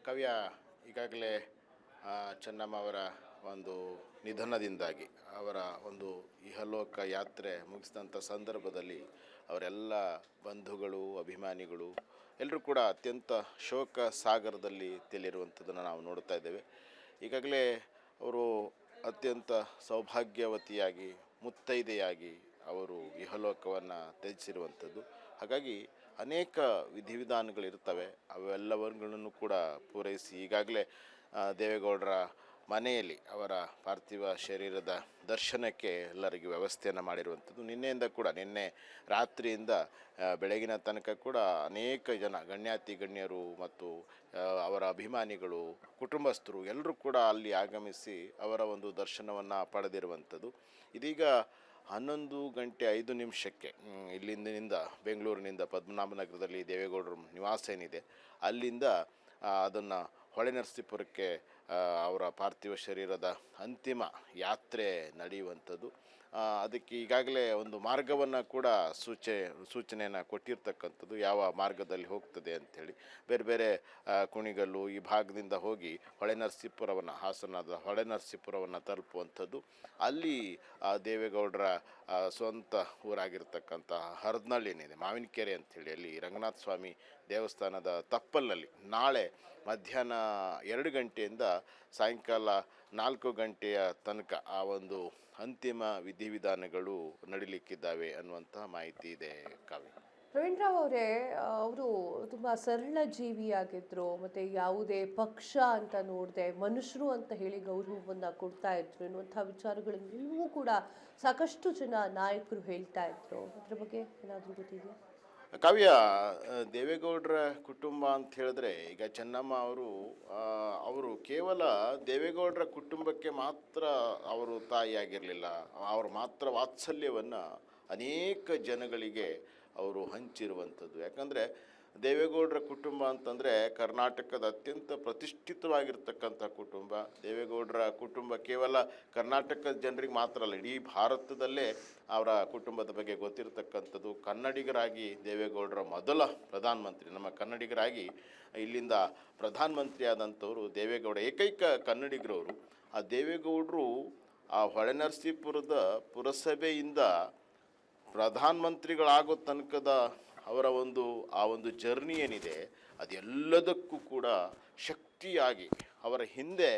ಕವಿಯ ಈಗಾಗಲೇ ಚೆನ್ನಮ್ಮ ಅವರ ಒಂದು ನಿಧನದಿಂದಾಗಿ ಅವರ ಒಂದು ಇಹಲೋಕ ಯಾತ್ರೆ ಮುಗಿಸಿದಂಥ ಸಂದರ್ಭದಲ್ಲಿ ಅವರೆಲ್ಲ ಬಂಧುಗಳು ಅಭಿಮಾನಿಗಳು ಎಲ್ಲರೂ ಕೂಡ ಅತ್ಯಂತ ಶೋಕ ಸಾಗರದಲ್ಲಿ ತೇಲಿರುವಂಥದ್ದನ್ನು ನಾವು ನೋಡ್ತಾ ಇದ್ದೇವೆ. ಈಗಾಗಲೇ ಅವರು ಅತ್ಯಂತ ಸೌಭಾಗ್ಯವತಿಯಾಗಿ ಮುತ್ತೈದೆಯಾಗಿ ಅವರು ಇಹಲೋಕವನ್ನು ತ್ಯಜಿಸಿರುವಂಥದ್ದು. ಹಾಗಾಗಿ ಅನೇಕ ವಿಧಿವಿಧಾನಗಳಿರ್ತವೆ, ಅವೆಲ್ಲವನ್ನು ಕೂಡ ಪೂರೈಸಿ ಈಗಾಗಲೇ ದೇವೇಗೌಡರ ಮನೆಯಲ್ಲಿ ಅವರ ಪಾರ್ಥಿವ ಶರೀರದ ದರ್ಶನಕ್ಕೆ ಎಲ್ಲರಿಗೂ ವ್ಯವಸ್ಥೆಯನ್ನು ಮಾಡಿರುವಂಥದ್ದು. ನಿನ್ನೆ ರಾತ್ರಿಯಿಂದ ಬೆಳಗಿನ ತನಕ ಕೂಡ ಅನೇಕ ಜನ ಗಣ್ಯಾತಿ ಗಣ್ಯರು ಮತ್ತು ಅವರ ಅಭಿಮಾನಿಗಳು ಕುಟುಂಬಸ್ಥರು ಎಲ್ಲರೂ ಕೂಡ ಅಲ್ಲಿ ಆಗಮಿಸಿ ಅವರ ಒಂದು ದರ್ಶನವನ್ನು ಪಡೆದಿರುವಂಥದ್ದು. ಇದೀಗ 11:05 ಇಲ್ಲಿಂದ ಬೆಂಗಳೂರಿನಿಂದ ಪದ್ಮನಾಭನಗರದಲ್ಲಿ ದೇವೇಗೌಡರ ನಿವಾಸ ಏನಿದೆ ಅಲ್ಲಿಂದ ಅದನ್ನು ಹೊಳೆನರಸೀಪುರಕ್ಕೆ ಅವರ ಪಾರ್ಥಿವ ಶರೀರದ ಅಂತಿಮ ಯಾತ್ರೆ ನಡೆಯುವಂಥದ್ದು. ಅದಕ್ಕೆ ಈಗಾಗಲೇ ಒಂದು ಮಾರ್ಗವನ್ನು ಕೂಡ ಸೂಚನೆಯನ್ನು ಕೊಟ್ಟಿರ್ತಕ್ಕಂಥದ್ದು, ಯಾವ ಮಾರ್ಗದಲ್ಲಿ ಹೋಗ್ತದೆ ಅಂಥೇಳಿ. ಬೇರೆ ಬೇರೆ ಕುಣಿಗಲ್ಲು ಈ ಭಾಗದಿಂದ ಹೋಗಿ ಹಾಸನದ ಹೊಳೆನರಸೀಪುರವನ್ನು ತಲುಪುವಂಥದ್ದು. ಅಲ್ಲಿ ದೇವೇಗೌಡರ ಸ್ವಂತ ಊರಾಗಿರ್ತಕ್ಕಂಥ ಹರದನಹಳ್ಳಿ ಏನಿದೆ, ಮಾವಿನಕೆರೆ ಅಂಥೇಳಿ, ಅಲ್ಲಿ ರಂಗನಾಥ ಸ್ವಾಮಿ ದೇವಸ್ಥಾನದ ತಪ್ಪಲಿನಲ್ಲಿ ನಾಳೆ ಮಧ್ಯಾಹ್ನ 2 ಗಂಟೆಯಿಂದ ಸಾಯಂಕಾಲ 4 ಗಂಟೆಯ ತನಕ ಆ ಒಂದು ಅಂತಿಮ ವಿಧಿವಿಧಾನಗಳು ನಡೀಲಿಕ್ಕಿದ್ದಾವೆ ಅನ್ನುವಂತಹ ಮಾಹಿತಿ ಇದೆ. ಕಾವ್ಯ, ಪ್ರವೀಣ್ ರಾವ್ ಅವರೇ, ಅವರು ತುಂಬ ಸರಳ ಜೀವಿಯಾಗಿದ್ದರು, ಮತ್ತು ಯಾವುದೇ ಪಕ್ಷ ಅಂತ ನೋಡದೆ ಮನುಷ್ಯರು ಅಂತ ಹೇಳಿ ಗೌರವವನ್ನು ಕೊಡ್ತಾ ಇದ್ರು ಎನ್ನುವಂಥ ವಿಚಾರಗಳನ್ನೆಲ್ಲವೂ ಕೂಡ ಸಾಕಷ್ಟು ಜನ ನಾಯಕರು ಹೇಳ್ತಾ ಇದ್ರು. ಅದ್ರ ಬಗ್ಗೆ ಏನಾದರೂ ಗೊತ್ತಿದೆಯಾ? ಕಾವ್ಯ, ದೇವೇಗೌಡರ ಕುಟುಂಬ ಅಂತ ಹೇಳಿದ್ರೆ ಈಗ ಚೆನ್ನಮ್ಮ ಅವರು ಕೇವಲ ದೇವೇಗೌಡರ ಕುಟುಂಬಕ್ಕೆ ಮಾತ್ರ ಅವರು ತಾಯಿಯಾಗಿರಲಿಲ್ಲ, ಅವರು ಮಾತ್ರ ವಾತ್ಸಲ್ಯವನ್ನು ಅನೇಕ ಜನಗಳಿಗೆ ಅವರು ಹಂಚಿರುವಂಥದ್ದು. ಯಾಕಂದರೆ ದೇವೇಗೌಡರ ಕುಟುಂಬ ಅಂತಂದರೆ ಕರ್ನಾಟಕದ ಅತ್ಯಂತ ಪ್ರತಿಷ್ಠಿತವಾಗಿರ್ತಕ್ಕಂಥ ಕುಟುಂಬ. ದೇವೇಗೌಡರ ಕುಟುಂಬ ಕೇವಲ ಕರ್ನಾಟಕದ ಜನರಿಗೆ ಮಾತ್ರ ಅಲ್ಲ, ಇಡೀ ಭಾರತದಲ್ಲೇ ಅವರ ಕುಟುಂಬದ ಬಗ್ಗೆ ಗೊತ್ತಿರತಕ್ಕಂಥದ್ದು. ಕನ್ನಡಿಗರಾಗಿ ದೇವೇಗೌಡರ ಮೊದಲ ಪ್ರಧಾನಮಂತ್ರಿ, ನಮ್ಮ ಕನ್ನಡಿಗರಾಗಿ ಇಲ್ಲಿಂದ ಪ್ರಧಾನಮಂತ್ರಿ ಆದಂಥವರು ದೇವೇಗೌಡ, ಏಕೈಕ ಕನ್ನಡಿಗರವರು. ಆ ದೇವೇಗೌಡರು ಆ ಹೊಳೆನರಸೀಪುರದ ಪುರಸಭೆಯಿಂದ ಪ್ರಧಾನಮಂತ್ರಿಗಳಾಗೋ ತನಕದ ಅವರ ಒಂದು ಜರ್ನಿ ಏನಿದೆ ಅದೆಲ್ಲದಕ್ಕೂ ಕೂಡ ಶಕ್ತಿಯಾಗಿ ಅವರ ಹಿಂದೆ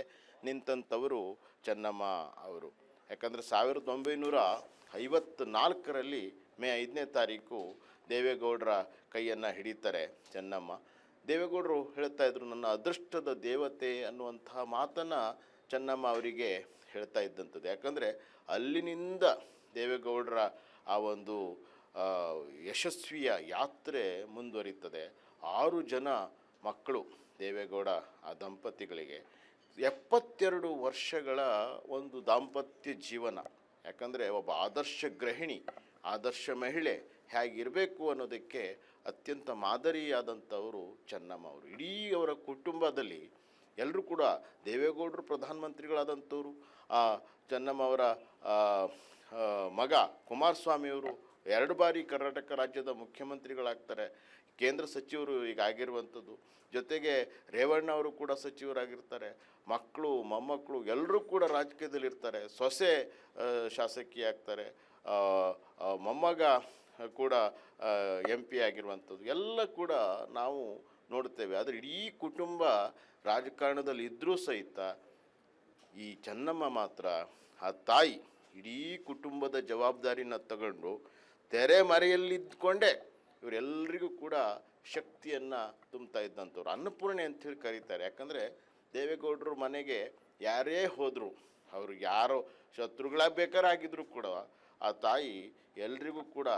ನಿಂತಂಥವರು ಚೆನ್ನಮ್ಮ ಅವರು. ಯಾಕಂದರೆ 1954ರಲ್ಲಿ ಮೇ 5ನೇ ತಾರೀಕು ದೇವೇಗೌಡರ ಕೈಯನ್ನು ಹಿಡಿತಾರೆ ಚೆನ್ನಮ್ಮ. ದೇವೇಗೌಡರು ಹೇಳ್ತಾ ಇದ್ರು, ನನ್ನ ಅದೃಷ್ಟದ ದೇವತೆ ಅನ್ನುವಂತಹ ಮಾತನ್ನು ಚೆನ್ನಮ್ಮ ಅವರಿಗೆ ಹೇಳ್ತಾ ಇದ್ದಂಥದ್ದು. ಯಾಕಂದರೆ ಅಲ್ಲಿನಿಂದ ದೇವೇಗೌಡರ ಆ ಒಂದು ಯಶಸ್ವಿಯ ಯಾತ್ರೆ ಮುಂದುವರಿತದೆ. 6 ಜನ ಮಕ್ಕಳು ದೇವೇಗೌಡ ಆ ದಂಪತಿಗಳಿಗೆ, 72 ವರ್ಷಗಳ ಒಂದು ದಾಂಪತ್ಯ ಜೀವನ. ಯಾಕಂದರೆ ಒಬ್ಬ ಆದರ್ಶ ಗೃಹಿಣಿ, ಆದರ್ಶ ಮಹಿಳೆ ಹೇಗಿರಬೇಕು ಅನ್ನೋದಕ್ಕೆ ಅತ್ಯಂತ ಮಾದರಿಯಾದಂಥವರು ಚೆನ್ನಮ್ಮ ಅವರು. ಇಡೀ ಅವರ ಕುಟುಂಬದಲ್ಲಿ ಎಲ್ಲರೂ ಕೂಡ ದೇವೇಗೌಡರು ಪ್ರಧಾನಮಂತ್ರಿಗಳಾದಂಥವ್ರು. ಚೆನ್ನಮ್ಮ ಅವರ ಮಗ ಕುಮಾರಸ್ವಾಮಿಯವರು 2 ಬಾರಿ ಕರ್ನಾಟಕ ರಾಜ್ಯದ ಮುಖ್ಯಮಂತ್ರಿಗಳಾಗ್ತಾರೆ, ಕೇಂದ್ರ ಸಚಿವರು ಈಗ ಆಗಿರುವಂಥದ್ದು. ಜೊತೆಗೆ ರೇವಣ್ಣ ಅವರು ಕೂಡ ಸಚಿವರಾಗಿರ್ತಾರೆ. ಮಕ್ಕಳು ಮೊಮ್ಮಕ್ಕಳು ಎಲ್ಲರೂ ಕೂಡ ರಾಜಕೀಯದಲ್ಲಿರ್ತಾರೆ. ಸೊಸೆ ಶಾಸಕಿ ಆಗ್ತಾರೆ, ಮೊಮ್ಮಗ ಕೂಡ MP ಆಗಿರುವಂಥದ್ದು ಎಲ್ಲ ಕೂಡ ನಾವು ನೋಡ್ತೇವೆ. ಆದರೆ ಇಡೀ ಕುಟುಂಬ ರಾಜಕಾರಣದಲ್ಲಿ ಇದ್ದರೂ ಸಹಿತ ಈ ಚೆನ್ನಮ್ಮ ಮಾತ್ರ ಆ ತಾಯಿ ಇಡೀ ಕುಟುಂಬದ ಜವಾಬ್ದಾರಿನ ತಗೊಂಡು ತೆರೆ ಮರೆಯಲ್ಲಿದ್ದುಕೊಂಡೇ ಇವರೆಲ್ಲರಿಗೂ ಕೂಡ ಶಕ್ತಿಯನ್ನು ತುಂಬ್ತಾ ಇದ್ದಂಥವ್ರು. ಅನ್ನಪೂರ್ಣೆ ಅಂಥೇಳಿ ಕರೀತಾರೆ. ಯಾಕಂದರೆ ದೇವೇಗೌಡರ ಮನೆಗೆ ಯಾರೇ ಹೋದರೂ, ಅವರು ಯಾರೋ ಶತ್ರುಗಳಾಗಬೇಕಾಗಿದ್ದರೂ ಕೂಡ ಆ ತಾಯಿ ಎಲ್ರಿಗೂ ಕೂಡ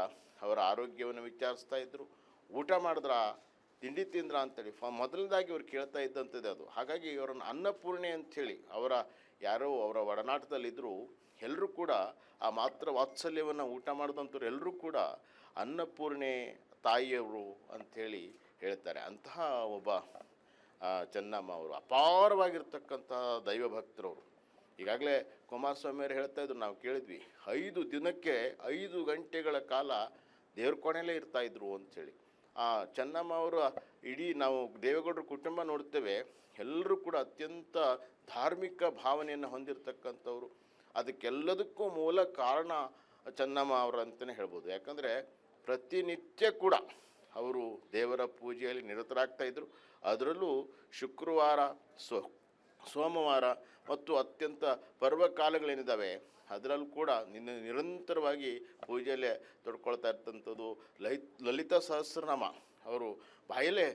ಅವರ ಆರೋಗ್ಯವನ್ನು ವಿಚಾರಿಸ್ತಾ ಇದ್ದರು. ಊಟ ಮಾಡಿದ್ರ, ತಿಂಡಿ ತಿಂದ್ರ ಅಂತೇಳಿ ಮೊದಲನೇದಾಗಿ ಅವ್ರು ಕೇಳ್ತಾ ಇದ್ದಂಥದ್ದು ಅದು. ಹಾಗಾಗಿ ಅವರನ್ನು ಅನ್ನಪೂರ್ಣೆ ಅಂಥೇಳಿ ಅವರ ಒಡನಾಟದಲ್ಲಿದ್ದರು. ಎಲ್ಲರೂ ಕೂಡ ಆ ಮಾತ್ರ ವಾತ್ಸಲ್ಯವನ್ನು ಊಟ ಮಾಡಿದಂಥವ್ರು ಎಲ್ಲರೂ ಕೂಡ ಅನ್ನಪೂರ್ಣೆ ತಾಯಿಯವರು ಅಂಥೇಳಿ ಹೇಳ್ತಾರೆ. ಅಂತಹ ಒಬ್ಬ ಚೆನ್ನಮ್ಮ ಅವರು ಅಪಾರವಾಗಿರ್ತಕ್ಕಂಥ ದೈವಭಕ್ತರವರು. ಈಗಾಗಲೇ ಕುಮಾರಸ್ವಾಮಿಯವರು ಹೇಳ್ತಾ ಇದ್ರು, ನಾವು ಕೇಳಿದ್ವಿ, 5 ದಿನಕ್ಕೆ 5 ಗಂಟೆಗಳ ಕಾಲ ದೇವ್ರ ಕೊನೆಯಲ್ಲೇ ಇರ್ತಾಯಿದ್ರು ಅಂಥೇಳಿ. ಚೆನ್ನಮ್ಮ ಅವರು ಇಡೀ ನಾವು ದೇವೇಗೌಡರ ಕುಟುಂಬ ನೋಡ್ತೇವೆ, ಎಲ್ಲರೂ ಕೂಡ ಅತ್ಯಂತ ಧಾರ್ಮಿಕ ಭಾವನೆಯನ್ನು ಹೊಂದಿರತಕ್ಕಂಥವ್ರು. ಅದಕ್ಕೆಲ್ಲದಕ್ಕೂ ಮೂಲ ಕಾರಣ ಚೆನ್ನಮ್ಮ ಅವರು ಅಂತಲೇ ಹೇಳ್ಬೋದು. ಯಾಕಂದರೆ ಪ್ರತಿನಿತ್ಯ ಕೂಡ ಅವರು ದೇವರ ಪೂಜೆಯಲ್ಲಿ ನಿರತರಾಗ್ತಾಯಿದ್ರು. ಅದರಲ್ಲೂ ಶುಕ್ರವಾರ, ಸೋಮವಾರ ಮತ್ತು ಅತ್ಯಂತ ಪರ್ವಕಾಲಗಳೇನಿದ್ದಾವೆ ಅದರಲ್ಲೂ ಕೂಡ ನಿರಂತರವಾಗಿ ಪೂಜೆಯಲ್ಲೇ ತೊಡ್ಕೊಳ್ತಾ ಇರ್ತಂಥದ್ದು. ಲಲಿತಾ ಸಹಸ್ರನಾಮ ಅವರು ಬಾಯಲ್ಲೇ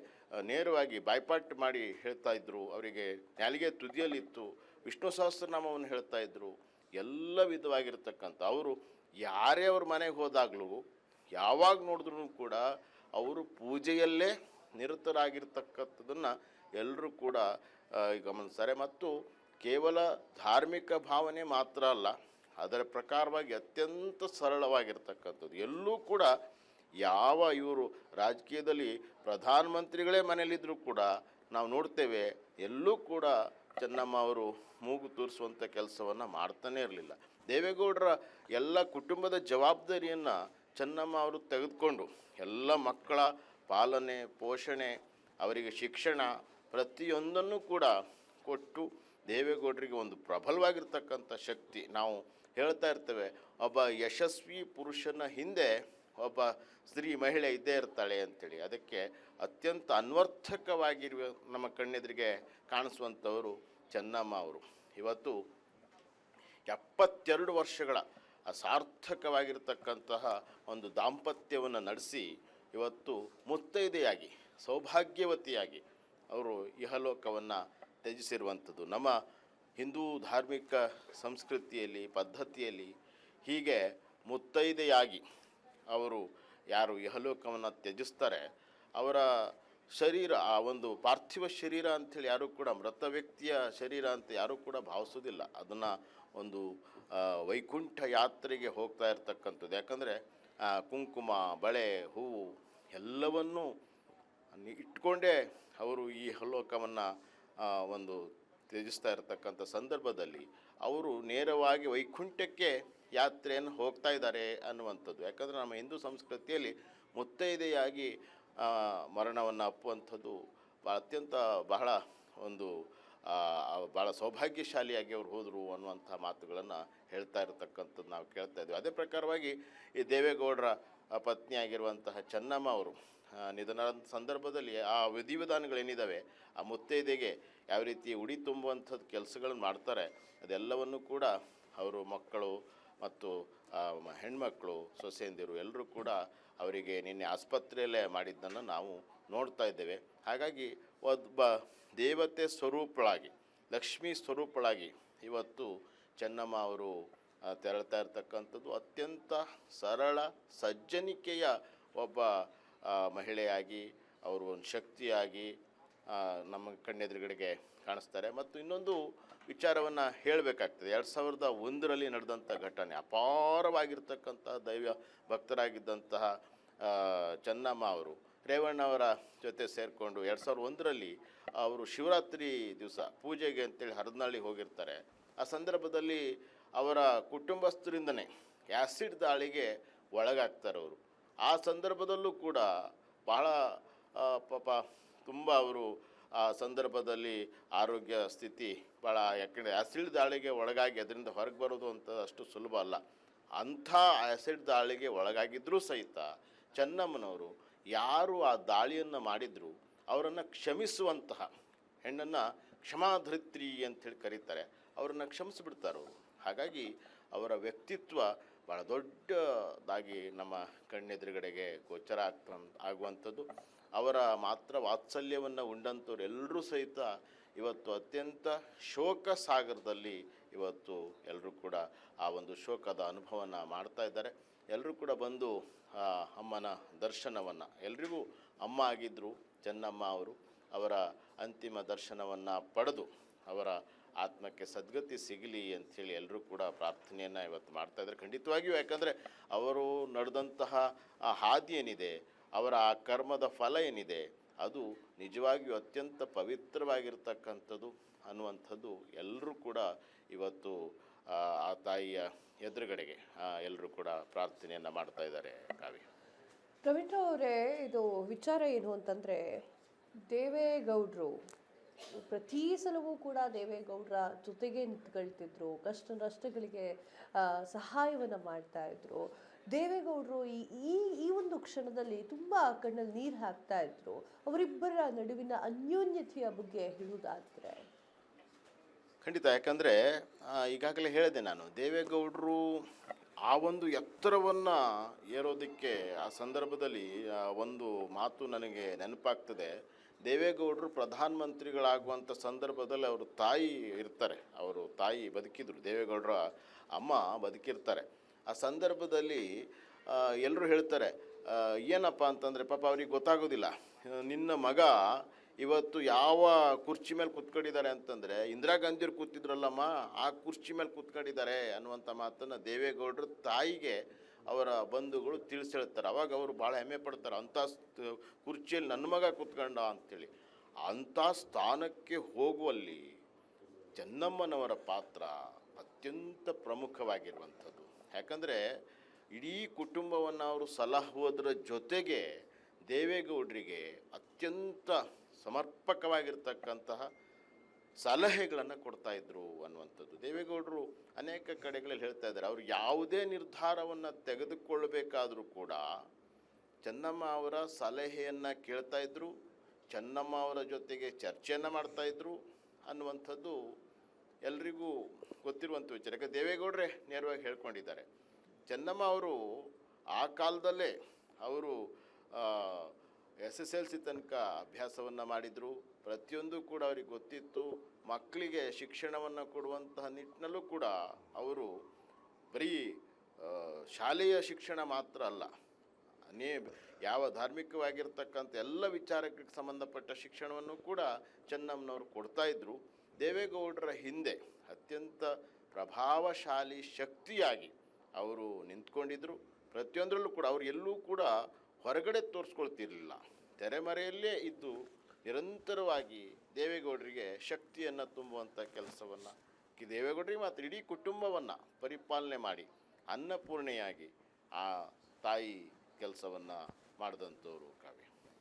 ನೇರವಾಗಿ ಬಾಯ್ಪಾಟ್ ಮಾಡಿ ಹೇಳ್ತಾ ಇದ್ದರು. ಅವರಿಗೆ ನಾಲಿಗೆ ತುದಿಯಲ್ಲಿತ್ತು. ವಿಷ್ಣು ಸಹಸ್ರನಾಮವನ್ನು ಹೇಳ್ತಾ ಇದ್ದರು. ಎಲ್ಲ ವಿಧವಾಗಿರ್ತಕ್ಕಂಥ ಅವರು ಯಾರೇ ಅವ್ರ ಮನೆಗೆ ಹೋದಾಗಲೂ ಯಾವಾಗ ನೋಡಿದ್ರೂ ಕೂಡ ಅವರು ಪೂಜೆಯಲ್ಲೇ ನಿರತರಾಗಿರ್ತಕ್ಕಂಥದ್ದನ್ನು ಎಲ್ಲರೂ ಕೂಡ ಗಮನಿಸ್ತಾರೆ. ಮತ್ತು ಕೇವಲ ಧಾರ್ಮಿಕ ಭಾವನೆ ಮಾತ್ರ ಅಲ್ಲ, ಅದರ ಪ್ರಕಾರವಾಗಿ ಅತ್ಯಂತ ಸರಳವಾಗಿರ್ತಕ್ಕಂಥದ್ದು. ಎಲ್ಲೂ ಕೂಡ ಯಾವ ಇವರು ರಾಜಕೀಯದಲ್ಲಿ ಪ್ರಧಾನಮಂತ್ರಿಗಳೇ ಮನೆಯಲ್ಲಿದ್ದರೂ ಕೂಡ ನಾವು ನೋಡ್ತೇವೆ, ಎಲ್ಲೂ ಕೂಡ ಚೆನ್ನಮ್ಮ ಅವರು ಮೂಗು ತೂರಿಸುವಂಥ ಕೆಲಸವನ್ನು ಮಾಡ್ತಾನೇ ಇರಲಿಲ್ಲ. ದೇವೇಗೌಡರ ಎಲ್ಲ ಕುಟುಂಬದ ಜವಾಬ್ದಾರಿಯನ್ನು ಚೆನ್ನಮ್ಮ ಅವರು ತೆಗೆದುಕೊಂಡು ಎಲ್ಲ ಮಕ್ಕಳ ಪಾಲನೆ, ಪೋಷಣೆ, ಅವರಿಗೆ ಶಿಕ್ಷಣ ಪ್ರತಿಯೊಂದನ್ನು ಕೂಡ ಕೊಟ್ಟು ದೇವೇಗೌಡರಿಗೆ ಒಂದು ಪ್ರಬಲವಾಗಿರ್ತಕ್ಕಂಥ ಶಕ್ತಿ. ನಾವು ಹೇಳ್ತಾ ಇರ್ತೇವೆ, ಒಬ್ಬ ಯಶಸ್ವಿ ಪುರುಷನ ಹಿಂದೆ ಒಬ್ಬ ಸ್ತ್ರೀ ಮಹಿಳೆ ಇದ್ದೇ ಇರ್ತಾಳೆ ಅಂಥೇಳಿ. ಅದಕ್ಕೆ ಅತ್ಯಂತ ಅನ್ವರ್ಥಕವಾಗಿರುವ ನಮ್ಮ ಕಣ್ಣೆದುರಿಗೆ ಕಾಣಿಸುವಂಥವರು ಚೆನ್ನಮ್ಮ ಅವರು. ಇವತ್ತು 72 ವರ್ಷಗಳ ಸಾರ್ಥಕವಾಗಿರ್ತಕ್ಕಂತಹ ಒಂದು ದಾಂಪತ್ಯವನ್ನು ನಡೆಸಿ ಇವತ್ತು ಮುತ್ತೈದೆಯಾಗಿ ಸೌಭಾಗ್ಯವತಿಯಾಗಿ ಅವರು ಇಹಲೋಕವನ್ನು ತ್ಯಜಿಸಿರುವಂಥದ್ದು. ನಮ್ಮ ಹಿಂದೂ ಧಾರ್ಮಿಕ ಸಂಸ್ಕೃತಿಯಲ್ಲಿ, ಪದ್ಧತಿಯಲ್ಲಿ ಹೀಗೆ ಮುತ್ತೈದೆಯಾಗಿ ಅವರು ಯಾರು ಇಹಲೋಕವನ್ನು ತ್ಯಜಿಸ್ತಾರೆ ಅವರ ಶರೀರ, ಆ ಒಂದು ಪಾರ್ಥಿವ ಶರೀರ ಅಂಥೇಳಿ ಯಾರೂ ಕೂಡ, ಮೃತ ವ್ಯಕ್ತಿಯ ಶರೀರ ಅಂತ ಯಾರೂ ಕೂಡ ಭಾವಿಸೋದಿಲ್ಲ. ಅದನ್ನು ಒಂದು ವೈಕುಂಠ ಯಾತ್ರೆಗೆ ಹೋಗ್ತಾ ಇರ್ತಕ್ಕಂಥದ್ದು. ಯಾಕಂದರೆ ಕುಂಕುಮ, ಬಳೆ, ಹೂವು ಎಲ್ಲವನ್ನೂ ಇಟ್ಕೊಂಡೇ ಅವರು ಈ ಇಹಲೋಕವನ್ನು ಒಂದು ತ್ಯಜಿಸ್ತಾ ಇರತಕ್ಕಂಥ ಸಂದರ್ಭದಲ್ಲಿ ಅವರು ನೇರವಾಗಿ ವೈಕುಂಠಕ್ಕೆ ಯಾತ್ರೆಯನ್ನು ಹೋಗ್ತಾ ಇದ್ದಾರೆ ಅನ್ನುವಂಥದ್ದು. ಯಾಕಂದರೆ ನಮ್ಮ ಹಿಂದೂ ಸಂಸ್ಕೃತಿಯಲ್ಲಿ ಮುತ್ತೈದೆಯಾಗಿ ಮರಣವನ್ನು ಅಪ್ಪುವಂಥದ್ದು ಅತ್ಯಂತ ಬಹಳ ಒಂದು ಭಾಳ ಸೌಭಾಗ್ಯಶಾಲಿಯಾಗಿ ಅವರು ಹೋದರು ಅನ್ನುವಂಥ ಮಾತುಗಳನ್ನು ಹೇಳ್ತಾ ಇರತಕ್ಕಂಥದ್ದು ನಾವು ಕೇಳ್ತಾ ಇದ್ವಿ. ಅದೇ ಪ್ರಕಾರವಾಗಿ ಈ ದೇವೇಗೌಡರ ಪತ್ನಿಯಾಗಿರುವಂತಹ ಚೆನ್ನಮ್ಮ ಅವರು ನಿಧನದ ಸಂದರ್ಭದಲ್ಲಿ ಆ ವಿಧಿವಿಧಾನಗಳೇನಿದ್ದಾವೆ, ಆ ಮುತ್ತೈದೆಗೆ ಯಾವ ರೀತಿ ಉಡಿ ತುಂಬುವಂಥದ್ದು ಕೆಲಸಗಳನ್ನು ಮಾಡ್ತಾರೆ, ಅದೆಲ್ಲವನ್ನು ಕೂಡ ಅವರು ಮಕ್ಕಳು ಮತ್ತು ಹೆಣ್ಮಕ್ಕಳು, ಸೊಸೆಯಂದಿರು ಎಲ್ಲರೂ ಕೂಡ ಅವರಿಗೆ ನಿನ್ನೆ ಆಸ್ಪತ್ರೆಯಲ್ಲೇ ಮಾಡಿದ್ದನ್ನು ನಾವು ನೋಡ್ತಾ ಇದ್ದೇವೆ. ಹಾಗಾಗಿ ಒಬ್ಬ ದೇವತೆ ಸ್ವರೂಪಳಾಗಿ, ಲಕ್ಷ್ಮೀ ಸ್ವರೂಪಳಾಗಿ ಇವತ್ತು ಚೆನ್ನಮ್ಮ ಅವರು ತೆರಳ್ತಾ ಇರ್ತಕ್ಕಂಥದ್ದು. ಅತ್ಯಂತ ಸರಳ ಸಜ್ಜನಿಕೆಯ ಒಬ್ಬ ಮಹಿಳೆಯಾಗಿ ಅವರು ಒಂದು ಶಕ್ತಿಯಾಗಿ ನಮ್ಮ ಕಣ್ಣೆದುರುಗಡೆಗೆ ಕಾಣಿಸ್ತಾರೆ. ಮತ್ತು ಇನ್ನೊಂದು ವಿಚಾರವನ್ನು ಹೇಳಬೇಕಾಗ್ತದೆ. 2001ರಲ್ಲಿ ನಡೆದಂಥ ಘಟನೆ, ಅಪಾರವಾಗಿರ್ತಕ್ಕಂತಹ ದೈವ ಭಕ್ತರಾಗಿದ್ದಂತಹ ಚೆನ್ನಮ್ಮ ಅವರು ರೇವಣ್ಣವರ ಜೊತೆ ಸೇರಿಕೊಂಡು 2001ರಲ್ಲಿ ಅವರು ಶಿವರಾತ್ರಿ ದಿವಸ ಪೂಜೆಗೆ ಅಂತೇಳಿ ಹರದನಹಳ್ಳಿಗೆ ಹೋಗಿರ್ತಾರೆ. ಆ ಸಂದರ್ಭದಲ್ಲಿ ಅವರ ಕುಟುಂಬಸ್ಥರಿಂದನೇ ಆ್ಯಸಿಡ್ ದಾಳಿಗೆ ಒಳಗಾಗ್ತಾರೆ ಅವರು. ಆ ಸಂದರ್ಭದಲ್ಲೂ ಕೂಡ ಬಹಳ ಪಾಪ ತುಂಬ ಅವರು ಆ ಸಂದರ್ಭದಲ್ಲಿ ಆರೋಗ್ಯ ಸ್ಥಿತಿ ಭಾಳ, ಯಾಕೆಂದರೆ ಆ್ಯಸಿಡ್ ದಾಳಿಗೆ ಒಳಗಾಗಿ ಅದರಿಂದ ಹೊರಗೆ ಬರೋದು ಅಂತ ಅಷ್ಟು ಸುಲಭ ಅಲ್ಲ. ಅಂಥ ಆ್ಯಸಿಡ್ ದಾಳಿಗೆ ಒಳಗಾಗಿದ್ದರೂ ಸಹಿತ ಚೆನ್ನಮ್ಮನವರು ಯಾರು ಆ ದಾಳಿಯನ್ನು ಮಾಡಿದ್ರು ಅವರನ್ನು ಕ್ಷಮಿಸುವಂತಹ ಹೆಣ್ಣನ್ನು ಕ್ಷಮಾಧರಿತ್ರಿ ಅಂಥೇಳಿ ಕರೀತಾರೆ, ಅವರನ್ನು ಕ್ಷಮಿಸಿಬಿಡ್ತಾರೆ ಅವರು. ಹಾಗಾಗಿ ಅವರ ವ್ಯಕ್ತಿತ್ವ ಭಾಳ ದೊಡ್ಡದಾಗಿ ನಮ್ಮ ಕಣ್ಣೆದುರುಗಡೆಗೆ ಗೋಚರ ಆಗುವಂಥದ್ದು. ಅವರ ಮಾತ್ರ ವಾತ್ಸಲ್ಯವನ್ನು ಉಂಡಂಥವ್ರು ಎಲ್ಲರೂ ಸಹಿತ ಇವತ್ತು ಅತ್ಯಂತ ಶೋಕ ಸಾಗರದಲ್ಲಿ ಇವತ್ತು ಎಲ್ಲರೂ ಕೂಡ ಆ ಒಂದು ಶೋಕದ ಅನುಭವನ ಮಾಡ್ತಾ ಇದ್ದಾರೆ. ಎಲ್ಲರೂ ಕೂಡ ಬಂದು ಅಮ್ಮನ ದರ್ಶನವನ್ನು, ಎಲ್ರಿಗೂ ಅಮ್ಮ ಆಗಿದ್ದರು ಚೆನ್ನಮ್ಮ ಅವರು, ಅವರ ಅಂತಿಮ ದರ್ಶನವನ್ನು ಪಡೆದು ಅವರ ಆತ್ಮಕ್ಕೆ ಸದ್ಗತಿ ಸಿಗಲಿ ಅಂಥೇಳಿ ಎಲ್ಲರೂ ಕೂಡ ಪ್ರಾರ್ಥನೆಯನ್ನು ಇವತ್ತು ಮಾಡ್ತಾಯಿದ್ದಾರೆ. ಖಂಡಿತವಾಗಿಯೂ, ಯಾಕಂದರೆ ಅವರು ನಡೆದಂತಹ ಆ ಹಾದಿ ಏನಿದೆ, ಅವರ ಆ ಕರ್ಮದ ಫಲ ಏನಿದೆ, ಅದು ನಿಜವಾಗಿಯೂ ಅತ್ಯಂತ ಪವಿತ್ರವಾಗಿರ್ತಕ್ಕಂಥದ್ದು ಅನ್ನುವಂಥದ್ದು ಎಲ್ಲರೂ ಕೂಡ ಇವತ್ತು ಆ ತಾಯಿಯ ಎದುರುಗಡೆಗೆ ಎಲ್ಲರೂ ಕೂಡ ಪ್ರಾರ್ಥನೆಯನ್ನು ಮಾಡ್ತಾ ಇದ್ದಾರೆ. ಕಾವ್ಯ. ರವೀಂದ್ರ ಅವರೇ, ಇದು ವಿಚಾರ ಏನು ಅಂತಂದರೆ, ದೇವೇಗೌಡರು ಪ್ರತಿ ಸಲವೂ ಕೂಡ ದೇವೇಗೌಡರ ಜೊತೆಗೆ ನಿಂತ್ಕೊಳ್ತಿದ್ರು, ಕಷ್ಟ ನಷ್ಟಗಳಿಗೆ ಸಹಾಯವನ್ನು ಮಾಡ್ತಾ ಇದ್ರು. ದೇವೇಗೌಡರು ಈ ಈ ಈ ಒಂದು ಕ್ಷಣದಲ್ಲಿ ತುಂಬ ಕಣ್ಣಲ್ಲಿ ನೀರು ಹಾಕ್ತಾ ಇದ್ರು. ಅವರಿಬ್ಬರ ನಡುವಿನ ಅನ್ಯೋನ್ಯತೆಯ ಬಗ್ಗೆ ಹೇಳುವುದಾದ್ರೆ? ಖಂಡಿತ. ಯಾಕಂದರೆ ಈಗಾಗಲೇ ಹೇಳಿದೆ ನಾನು, ದೇವೇಗೌಡರು ಆ ಒಂದು ಎತ್ತರವನ್ನು ಏರೋದಕ್ಕೆ ಆ ಸಂದರ್ಭದಲ್ಲಿ ಒಂದು ಮಾತು ನನಗೆ ನೆನಪಾಗ್ತದೆ. ದೇವೇಗೌಡರು ಪ್ರಧಾನಮಂತ್ರಿಗಳಾಗುವಂಥ ಸಂದರ್ಭದಲ್ಲಿ ಅವರು ತಾಯಿ ಇರ್ತಾರೆ, ಅವರು ತಾಯಿ ಬದುಕಿದ್ರು, ದೇವೇಗೌಡರ ಅಮ್ಮ ಬದುಕಿರ್ತಾರೆ. ಆ ಸಂದರ್ಭದಲ್ಲಿ ಎಲ್ಲರೂ ಹೇಳ್ತಾರೆ, ಏನಪ್ಪ ಅಂತಂದರೆ ಪಾಪ ಅವ್ರಿಗೆ ಗೊತ್ತಾಗೋದಿಲ್ಲ, ನಿನ್ನ ಮಗ ಇವತ್ತು ಯಾವ ಕುರ್ಚಿ ಮೇಲೆ ಕೂತ್ಕೊಂಡಿದ್ದಾರೆ ಅಂತಂದರೆ ಇಂದಿರಾ ಗಾಂಧಿಯವ್ರು ಕೂತಿದ್ರಲ್ಲಮ್ಮ ಆ ಕುರ್ಚಿ ಮೇಲೆ ಕೂತ್ಕೊಂಡಿದ್ದಾರೆ ಅನ್ನುವಂಥ ಮಾತನ್ನು ದೇವೇಗೌಡರ ತಾಯಿಗೆ ಅವರ ಬಂಧುಗಳು ತಿಳಿಸಿ ಹೇಳ್ತಾರೆ. ಅವಾಗ ಅವರು ಭಾಳ ಹೆಮ್ಮೆ ಪಡ್ತಾರೆ, ಅಂಥ ಕುರ್ಚಿಯಲ್ಲಿ ನನ್ನ ಮಗ ಕೂತ್ಕೊಂಡ ಅಂಥೇಳಿ. ಅಂಥ ಸ್ಥಾನಕ್ಕೆ ಹೋಗುವಲ್ಲಿ ಚೆನ್ನಮ್ಮನವರ ಪಾತ್ರ ಅತ್ಯಂತ ಪ್ರಮುಖವಾಗಿರುವಂಥದ್ದು. ಯಾಕಂದರೆ ಇಡೀ ಕುಟುಂಬವನ್ನು ಅವರು ಸಲಹುವುದರ ಜೊತೆಗೆ ದೇವೇಗೌಡರಿಗೆ ಅತ್ಯಂತ ಸಮರ್ಪಕವಾಗಿರ್ತಕ್ಕಂತಹ ಸಲಹೆಗಳನ್ನು ಕೊಡ್ತಾಯಿದ್ರು ಅನ್ನುವಂಥದ್ದು. ದೇವೇಗೌಡರು ಅನೇಕ ಕಡೆಗಳಲ್ಲಿ ಹೇಳ್ತಾ ಇದ್ದಾರೆ, ಅವರು ಯಾವುದೇ ನಿರ್ಧಾರವನ್ನು ತೆಗೆದುಕೊಳ್ಳಬೇಕಾದರೂ ಕೂಡ ಚೆನ್ನಮ್ಮ ಅವರ ಸಲಹೆಯನ್ನು ಕೇಳ್ತಾಯಿದ್ರು, ಚೆನ್ನಮ್ಮ ಅವರ ಜೊತೆಗೆ ಚರ್ಚೆಯನ್ನು ಮಾಡ್ತಾಯಿದ್ರು ಅನ್ನುವಂಥದ್ದು ಎಲ್ರಿಗೂ ಗೊತ್ತಿರುವಂಥ ವಿಚಾರ. ಯಾಕೆ ದೇವೇಗೌಡರೇ ನೇರವಾಗಿ ಹೇಳ್ಕೊಂಡಿದ್ದಾರೆ. ಚೆನ್ನಮ್ಮ ಅವರು ಆ ಕಾಲದಲ್ಲೇ ಅವರು SSLC ತನಕ ಅಭ್ಯಾಸವನ್ನು ಮಾಡಿದರು. ಪ್ರತಿಯೊಂದು ಕೂಡ ಅವ್ರಿಗೆ ಗೊತ್ತಿತ್ತು. ಮಕ್ಕಳಿಗೆ ಶಿಕ್ಷಣವನ್ನು ಕೊಡುವಂತಹ ನಿಟ್ಟಿನಲ್ಲೂ ಕೂಡ ಅವರು ಬರೀ ಶಾಲೆಯ ಶಿಕ್ಷಣ ಮಾತ್ರ ಅಲ್ಲ, ಯಾವ ಧಾರ್ಮಿಕವಾಗಿರ್ತಕ್ಕಂಥ ಎಲ್ಲ ವಿಚಾರಕ್ಕೆ ಸಂಬಂಧಪಟ್ಟ ಶಿಕ್ಷಣವನ್ನು ಕೂಡ ಚೆನ್ನಮ್ಮನವರು ಕೊಡ್ತಾಯಿದ್ರು. ದೇವೇಗೌಡರ ಹಿಂದೆ ಅತ್ಯಂತ ಪ್ರಭಾವಶಾಲಿ ಶಕ್ತಿಯಾಗಿ ಅವರು ನಿಂತ್ಕೊಂಡಿದ್ದರು. ಪ್ರತಿಯೊಂದರಲ್ಲೂ ಕೂಡ ಅವರು ಎಲ್ಲೂ ಕೂಡ ಹೊರಗಡೆ ತೋರಿಸ್ಕೊಳ್ತಿರಲಿಲ್ಲ, ತೆರೆಮರೆಯಲ್ಲೇ ಇದ್ದು ನಿರಂತರವಾಗಿ ದೇವೇಗೌಡರಿಗೆ ಶಕ್ತಿಯನ್ನು ತುಂಬುವಂಥ ಕೆಲಸವನ್ನು, ದೇವೇಗೌಡರಿಗೆ ಮಾತ್ರ ಇಡೀ ಕುಟುಂಬವನ್ನು ಪರಿಪಾಲನೆ ಮಾಡಿ ಅನ್ನಪೂರ್ಣೆಯಾಗಿ ಆ ತಾಯಿ ಕೆಲಸವನ್ನು ಮಾಡಿದಂಥವ್ರು